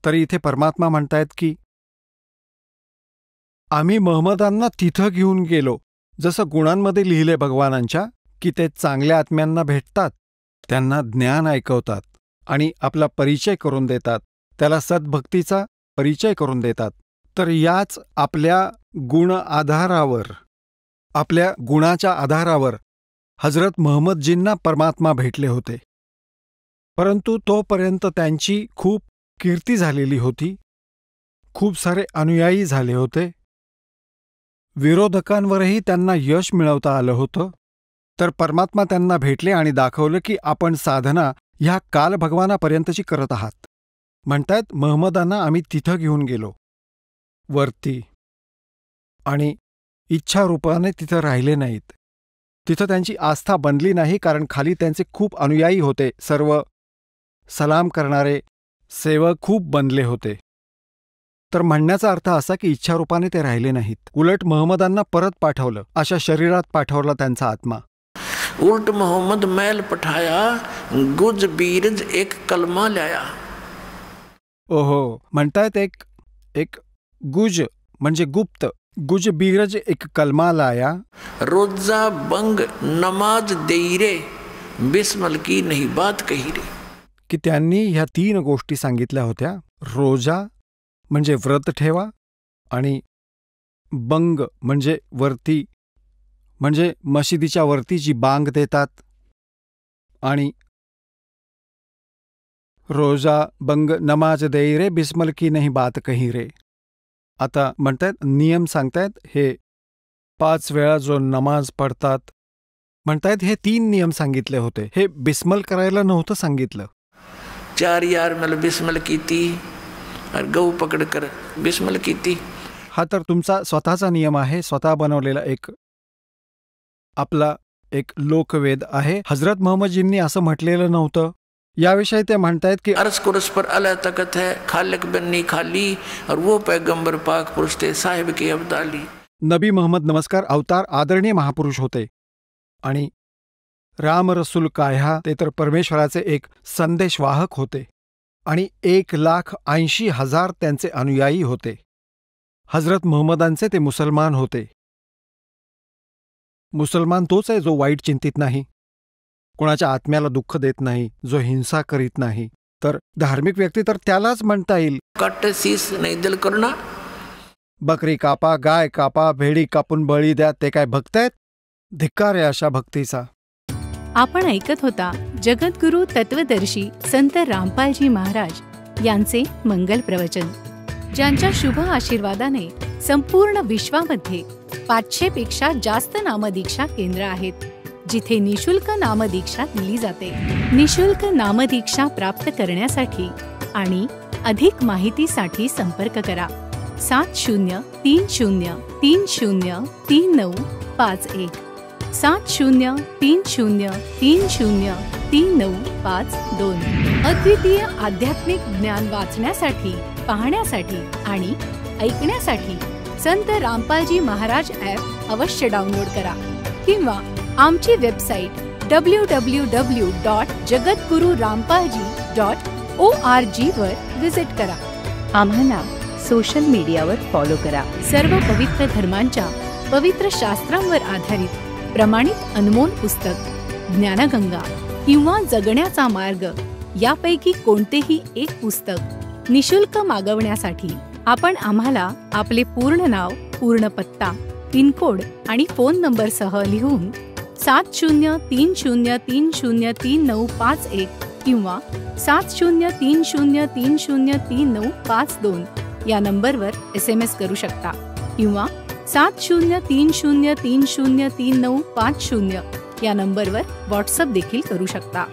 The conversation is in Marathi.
तरी इथे परमात्मा म्हणतायत की आम्ही महम्मदांना तिथं घेऊन गेलो, जसं गुणांमध्ये लिहिले भगवानांच्या, की ते चांगल्या आत्म्यांना भेटतात, त्यांना ज्ञान ऐकवतात आणि आपला परिचय करून देतात, त्याला सद्भक्तीचा परिचय करून देतात. तर याच आपल्या आधारावर, आपल्या गुणाच्या आधारावर हजरत महम्मदजींना परमात्मा भेटले होते. परंतु तोपर्यंत त्यांची खूप कीर्ती झालेली होती, खूप सारे अनुयायी झाले होते, विरोधकांवरही त्यांना यश मिळवता आलं होतं. तर परमात्मा त्यांना भेटले आणि दाखवलं की आपण साधना ह्या काल भगवानापर्यंतची करत आहात. म्हणतायत महम्मदांना आम्ही तिथं घेऊन गेलो वरती, आणि इच्छारूपाने तिथं राहिले नाहीत. तिथं त्यांची आस्था बनली नाही, कारण खाली त्यांचे खूप अनुयायी होते, सर्व सलाम करणारे सेवक खूप बनले होते. तर म्हणण्याचा अर्थ असा की इच्छारूपाने ते राहिले नाहीत. उलट महम्मदांना परत पाठवलं, अशा शरीरात पाठवला त्यांचा आत्मा. उलट मोहम्मद मैल पठाया, गुज बीरज एक कलमा लाया. ओहो, म्हणतायत एक गुज म्हणजे गुप्त, गुज बीरज एक कलमा लाया. रोजा बंग नमाज देईरे, बिस्मल की नहीं बात कही रे. की त्यांनी ह्या 3 गोष्टी सांगितल्या होत्या. रोजा म्हणजे व्रत ठेवा, आणि बंग म्हणजे वरती, म्हणजे मशिदीच्या वरती जी बांग देतात, आणि रोजा बंग नमाज देई रे, बिस्मल की नाही बात कही रे. आता म्हणतायत नियम सांगतायत, हे 5 वेळा जो नमाज पडतात, म्हणतायत हे 3 नियम सांगितले होते. हे बिस्मल करायला नव्हतं सांगितलं. 4 यार मतलब बिस्मल कीती और गऊ पकडकर बिस्मल कीती. हा तर तुमचा स्वतःचा नियम आहे, स्वतः बनवलेला आपला एक लोकवेद आहे. हजरत मोहम्मदजींनी असं म्हटलेलं नव्हतं. याविषयी ते म्हणतायत की अर्ज कुरस पर अल्लाह तकत है, खालिक बन्नी खाली और वो पैगंबर पाक पुरुष थे साहिब की अब्दाली. नबी मोहम्मद नमस्कार अवतार आदरणीय महापुरुष होते, आणि राम रसूल कायहा ते तर परमेश्वराचे एक संदेशवाहक होते, आणि 1,80,000 त्यांचे अनुयायी होते. हजरत महम्मदांचे ते मुसलमान होते. मुसलमान तोच आहे जो वाईट चिंतित नाही, कोणाच्या आत्म्याला दुःख देत नाही, जो हिंसा करीत नाही. तर धार्मिक व्यक्ती तर त्यालाच म्हणता येईल. कट शीस नाही दिल करुणा. बकरी कापा, गाय कापा, भेडी कापून बळी द्या, ते काय भक्त आहेत? धिक्कार आहे अशा भक्तीचा. आपण ऐकत होता जगद्गुरु तत्वदर्शी संत रामपालजी महाराज यांचे मंगल प्रवचन, ज्यांच्या शुभ आशीर्वादाने संपूर्ण विश्वामध्ये 500 पेक्षा जास्त नामदीक्षा केंद्र आहेत, जिथे निशुल्क नामदीक्षा दिली जाते. निशुल्क नामदीक्षा प्राप्त करण्यासाठी आणि अधिक माहितीसाठी संपर्क करा 7030303951 7030303952. अद्वितीय आध्यात्मिक ज्ञान वाचण्यासाठी, पाहण्यासाठी आणि ऐकण्यासाठी संत रामपालजी महाराज ॲप अवश्य डाउनलोड करा, किंवा आमची वेबसाईट www.jagadgururampalji.org वर विजिट करा. आम्हाला सोशल मीडियावर फॉलो करा. सर्व पवित्र धर्मांच्या पवित्र शास्त्रांवर आधारित प्रमाणित अनमोल पुस्तक ज्ञानगंगा किंवा जगण्याचा मार्ग यापैकी कोणतेही एक पुस्तक निशुल्क मागवण्यासाठी आपण आम्हाला आपले पूर्ण नाव, पूर्ण पत्ता, पिनकोड आणि फोन नंबरसह लिहून 7030303951 किंवा 7030303952 या नंबरवर SMS करू शकता, किंवा 7030303950 या नंबरवर व्हॉट्सअप देखील करू शकता.